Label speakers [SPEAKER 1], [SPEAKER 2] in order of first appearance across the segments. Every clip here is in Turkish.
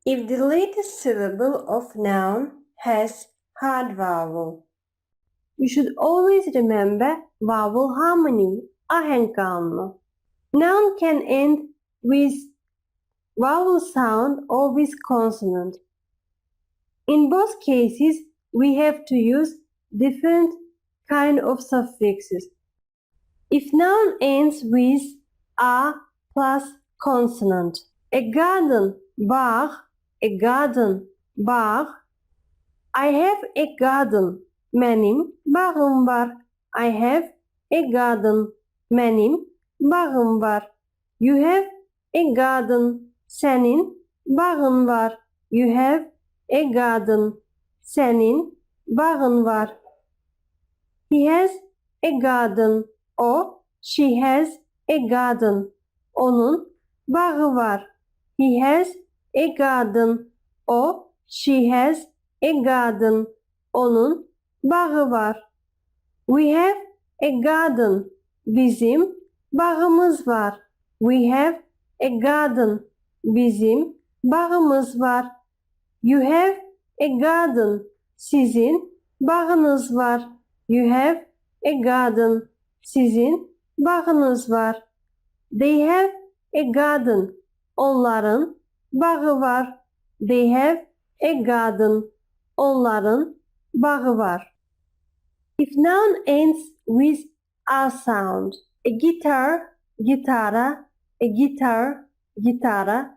[SPEAKER 1] if the latest syllable of noun has hard vowel. You should always remember vowel harmony, ahenk kanunu. Noun can end with vowel sound or with consonant. In both cases, we have to use different kind of suffixes. If noun ends with a plus consonant, a garden, bağ, a garden, bağ. I have a garden, benim bağım var. I have a garden, benim bağım var. You have a garden, senin bağın var. You have a garden, senin bağın var. He has a garden, o, she has a garden, onun bağı var. He has a garden, o, she has a garden, onun bağı var. We have a garden, bizim bağımız var. We have a garden, bizim bağımız var. You have a garden, sizin bağınız var. You have a garden, sizin bağınız var. They have a garden, onların bağı var. They have a garden, onların bağı var. If noun ends with a sound, a guitar, gitara, a guitar, gitara.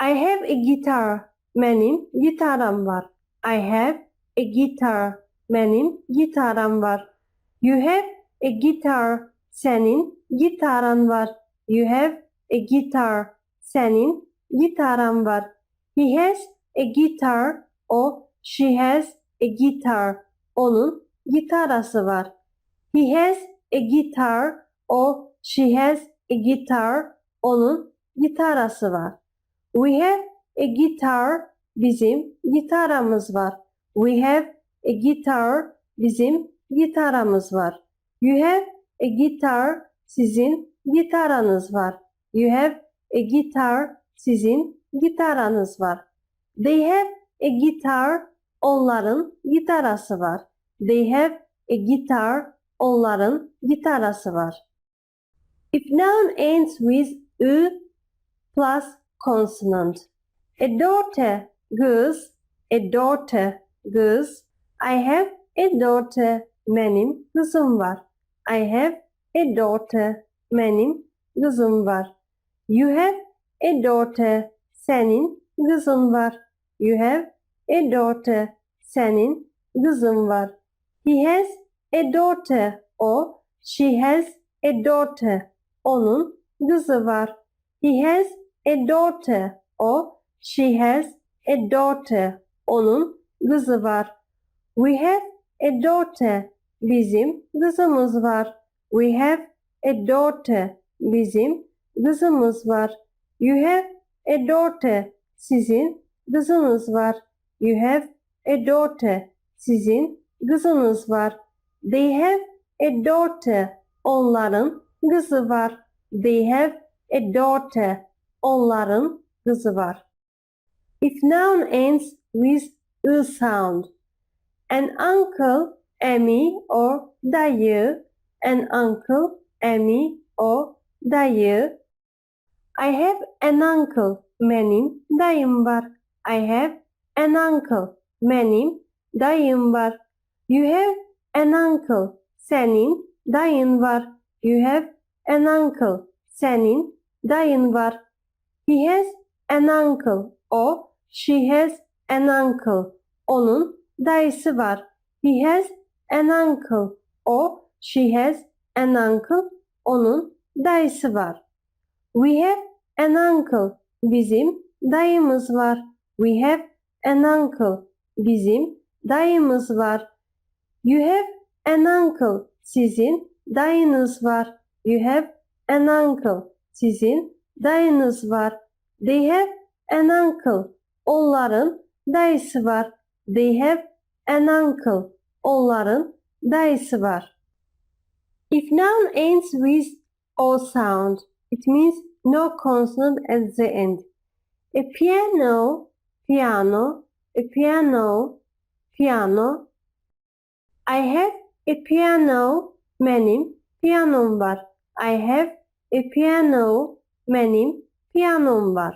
[SPEAKER 1] I have a guitar, benim gitaram var. I have a guitar, benim gitaram var. You have a guitar, senin gitaran var. You have a guitar, senin gitaran var. He has a guitar, o, she has a guitar, onun gitarası var. He has a guitar, o, she has a guitar, onun gitarası var. We have a guitar, bizim gitaramız var. We have a guitar, bizim gitaramız var. You have a guitar, sizin gitaranız var. You have a guitar, sizin gitaranız var. They have a guitar, onların gitarası var. They have a guitar, onların gitarası var. If noun ends with ı plus consonant. A daughter, kız, a daughter, kız. I have a daughter, benim kızım var. I have a daughter, benim kızım var. You have a daughter, senin kızın var. You have a daughter, senin kızın var. He has a daughter, o, she has a daughter, onun kızı var. He has a daughter, o, she has a daughter, onun kızı var. We have a daughter, bizim kızımız var. We have a daughter, bizim kızımız var. You have a daughter, sizin kızınız var. You have a daughter, sizin kızınız var. They have a daughter, onların kızı var. They have a daughter, onların kızı var. If noun ends with ı sound, an uncle, Emmy or dayı, an uncle, Emmy or dayı. I have an uncle, benim dayım var. I have an uncle, benim dayım var. You have an uncle, senin dayın var. You have an uncle, senin dayın var. He has an uncle, o, she has an uncle, onun dayısı var. He has an uncle, o, she has an uncle, onun dayısı var. We have an uncle, bizim dayımız var. We have an uncle, bizim dayımız var. You have an uncle, sizin dayınız var. You have an uncle, sizin dayınız var. They have an uncle, onların dayısı var. They have an uncle, onların dayısı var. If noun ends with o sound, it means no consonant at the end. a piano, piano, a piano, piano. I have a piano, benim piyanom var. I have a piano, benim piyanom var.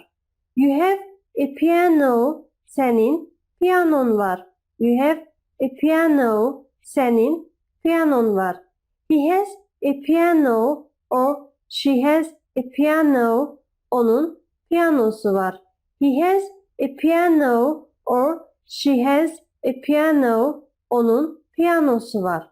[SPEAKER 1] You have a piano, senin piyanon var. You have a piano, senin piyanon var. He has a piano or she has a piano, onun piyanosu var. He has a piano or she has a piano, onun piyanosu var.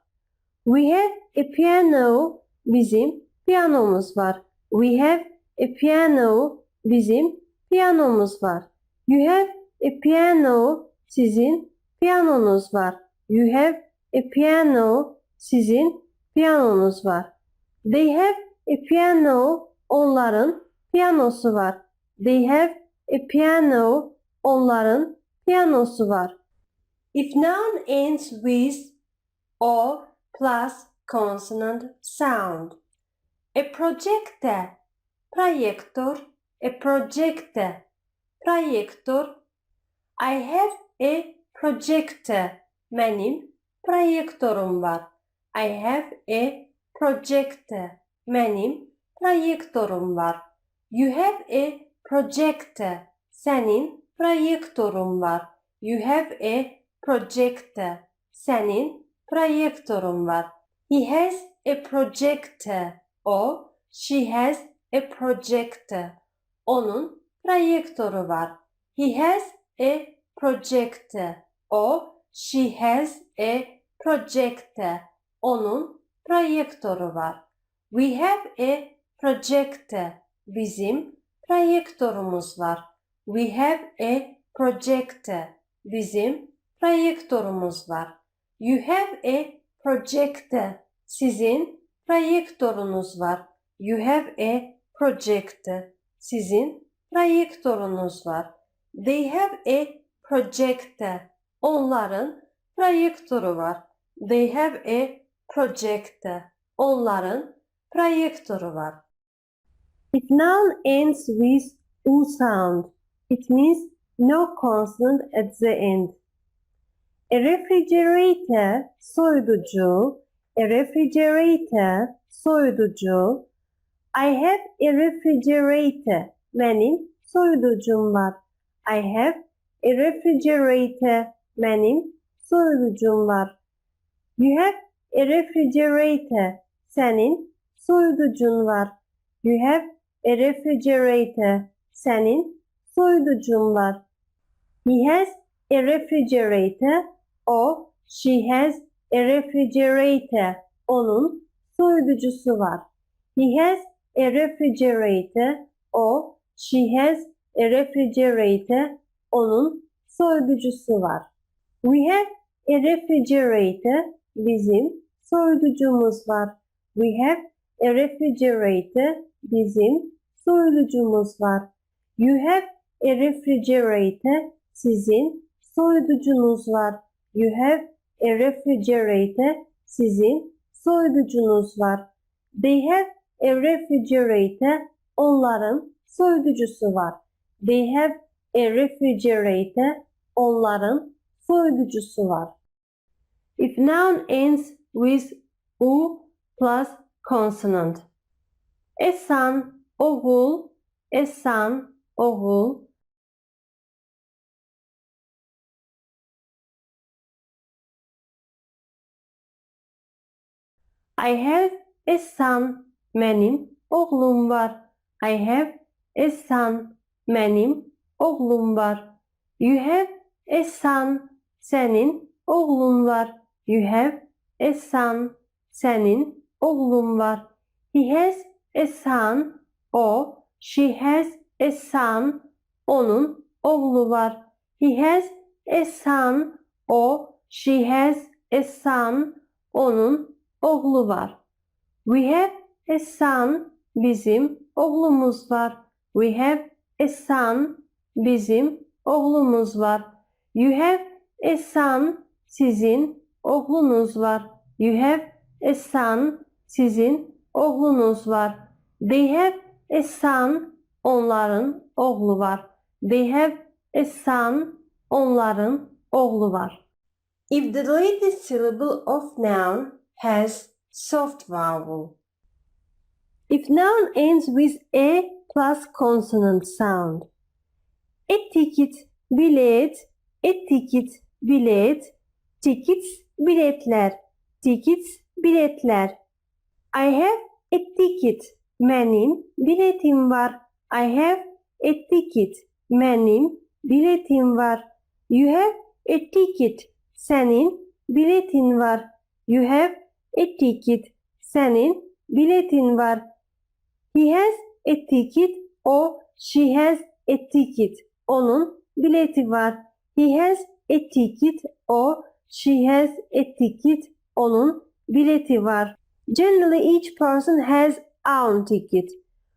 [SPEAKER 1] We have a piano, bizim piyanomuz var. We have a piano, bizim piyanomuz var. You have a piano, sizin piyanonuz var. You have a piano, sizin piyanonuz var. They have a piano, onların piyanosu var. They have a piano, onların piyanosu var. If noun ends with o plus consonant sound. A projector, projector, a projector, projector. I have a projector, benim projektorum var. I have a projector, benim projektorum var. You have a projector, senin projektorun var. You have a projector, senin projektorun var. He has a projector, o, she has a projector, onun projektoru var. He has a projector, o, she has a projector, onun projektoru var. We have a projector, bizim projektorumuz var. We have a projector, bizim projektorumuz var. You have a projector, sizin projektorunuz var. You have a projector, sizin projektorunuz var. They have a projector, onların projektoru var. They have a projector, onların projektoru var. If noun ends with u sound, it means no consonant at the end. A refrigerator, soyuducu, a refrigerator, soyuducu. I have a refrigerator, benim soyuducum var. I have a refrigerator, benim soyuducum var. You have a refrigerator, senin soyuducun var. You have a refrigerator, senin soyuducun var. He has a refrigerator, o, she has a refrigerator, onun soyuducusu var. He has a refrigerator, o, she has a refrigerator, onun soyuducusu var. We have a refrigerator, bizim soyuducumuz var. We have a refrigerator, bizim soyuducumuz var. You have a refrigerator, sizin soyuducunuz var. You have a refrigerator, sizin soyuducunuz var. They have a refrigerator, onların soyuducusu var. They have a refrigerator, onların soyuducusu var. If noun ends with u plus consonant. A son, oğul, a son, oğul. I have a son, benim oğlum var. I have a son, benim oğlum var. You have a son, senin oğlun var. You have a son, senin oğlun var. He has a son, o, she has a son, onun oğlu var. He has a son, o, she has a son, onun oğlu var. We have a son, bizim oğlumuz var. We have a son, bizim oğlumuz var. You have a son, sizin oğlunuz var. You have a son, sizin oğlunuz var. They have a son, onların oğlu var. They have a son. Onların oğlu var. If the latest syllable of noun has soft vowel. If noun ends with a plus consonant sound. Ticket, bilet, ticket, bilet, tickets, biletler, tickets, biletler. I have a ticket, benim biletim var. I have a ticket, benim biletim var. You have a ticket, senin biletin var. You have a ticket, senin biletin var. He has a ticket, o, she has a ticket. Onun bileti var. He has a ticket, o, she has a ticket. Onun bileti var. Generally each person has own ticket.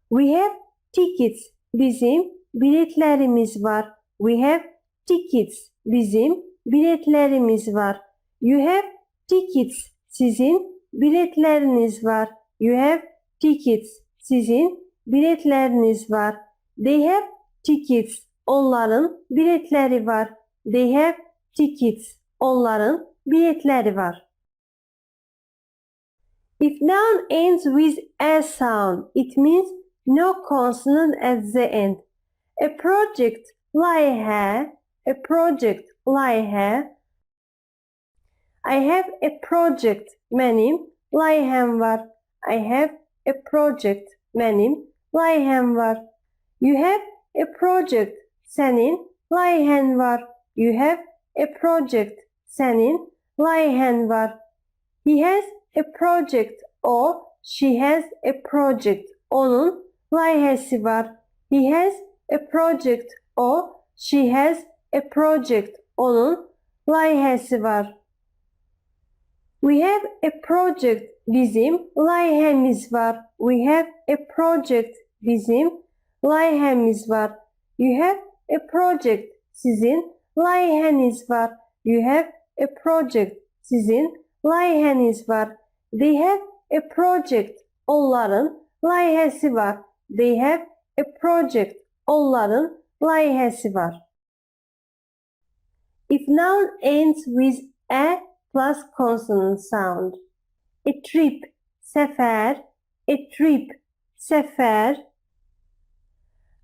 [SPEAKER 1] We have tickets. Bizim biletlerimiz var. We have tickets. Bizim biletlerimiz var. You have tickets. Sizin biletleriniz var. You have tickets. Sizin biletleriniz var. They have tickets. Onların biletleri var. They have tickets. Onların biletleri var. If noun ends with a sound, it means no consonant at the end. A project, layhe, a project, layhe. I have a project, benim layhem var. I have a project, benim layhem var. You have a project, senin layhen var. You have a project, senin layhen var. He has a project, o, she has a project, onun layihesi var. He has a project, o, she has a project, onun layihesi var. We have a project, bizim layihemiz var. We have a project, bizim layihemiz var. You have a project, sizin layiheniz var. You have a project, sizin layiheniz var. They have a project, onların layihesi var. They have a project, onların layihesi var. If noun ends with a plus consonant sound. A trip, sefer, a trip, sefer.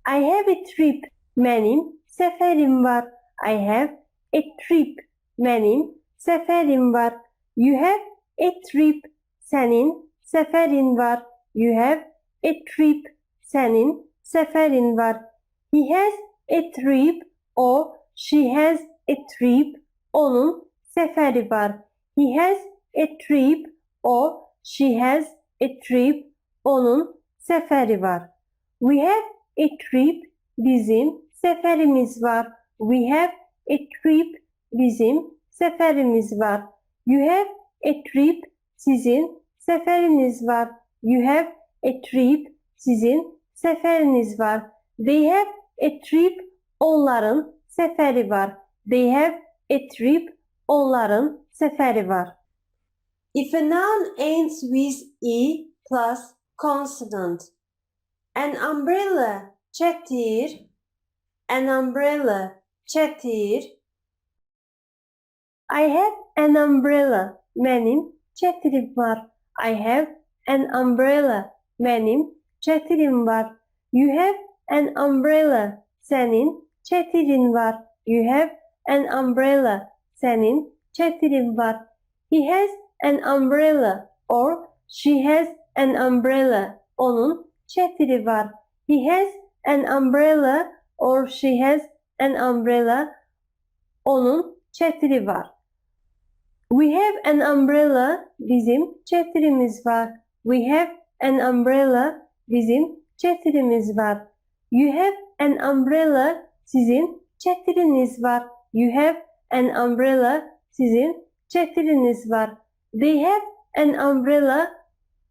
[SPEAKER 1] I have a trip, benim seferim var. I have a trip, benim seferim var. You have a trip, senin seferin var. You have a trip, senin seferin var. He has a trip, o, she has a trip, onun seferi var. He has a trip, o, she has a trip, onun seferi var. We have a trip, bizim seferimiz var. We have a trip, bizim seferimiz var. You have a trip, sizin seferiniz var. You have a trip, sizin seferiniz var. They have a trip, onların seferi var. They have a trip, onların seferi var. If a noun ends with e plus consonant, an umbrella, çetir, an umbrella, çetir. I have an umbrella, benim çetirim var. I have an umbrella, benim çetirim var. You have an umbrella, senin çetirin var. You have an umbrella, senin çetirin var. He has an umbrella, or she has an umbrella, onun çetiri var. He has an umbrella, or she has an umbrella, onun çetiri var. We have an umbrella, bizim çetirimiz var. We have an umbrella, bizim çetirimiz var. You have an umbrella, sizin çetiriniz var. You have an umbrella, sizin çetiriniz var. They have an umbrella,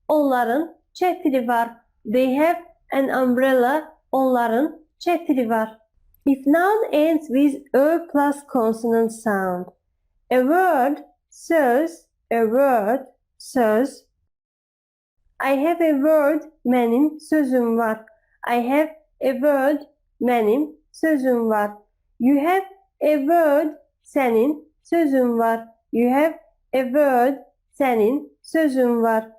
[SPEAKER 1] onların çetiri var. They have an umbrella, onların çetiri var. If noun ends with a plus consonant sound, a word, söz, a word, söz. I have a word, benim sözüm var. I have a word, benim sözün var. You have a word, senin sözün var. You have a word, senin sözün var.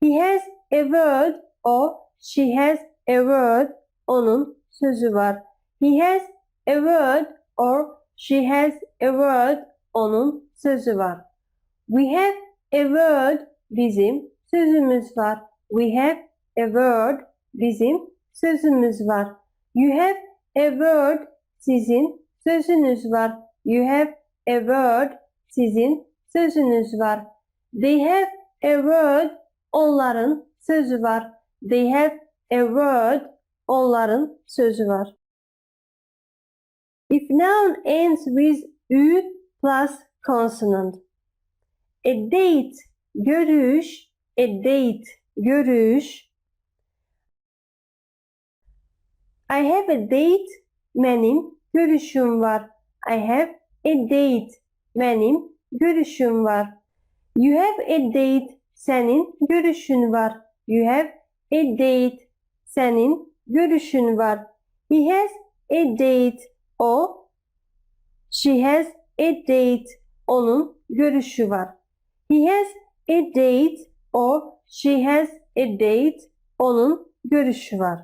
[SPEAKER 1] He has a word, o, she has a word, onun sözü var. He has a word or she has a word, onun sözü var. We have a word, bizim sözümüz var. We have a word, bizim sözümüz var. You have a word, sizin sözünüz var. You have a word, sizin sözünüz var. They have a word, onların sözü var. They have a word, onların sözü var. If noun ends with ü plus consonant. A date, görüş, a date, görüş. I have a date, benim görüşüm var. I have a date, benim görüşüm var. You have a date, senin görüşün var. You have a date, senin görüşün var. He has a date, o. She has a date, onun görüşü var. He has a date, o. She has a date, onun görüşü var.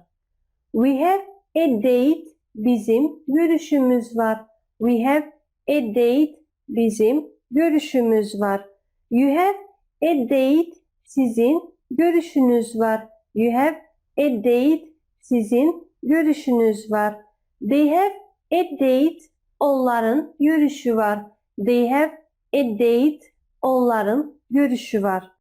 [SPEAKER 1] We have a date, bizim görüşümüz var. We have a date, bizim görüşümüz var. You have a date, sizin görüşünüz var. You have a date, sizin görüşünüz var. They have a date, onların görüşü var. They have a date, onların görüşü var.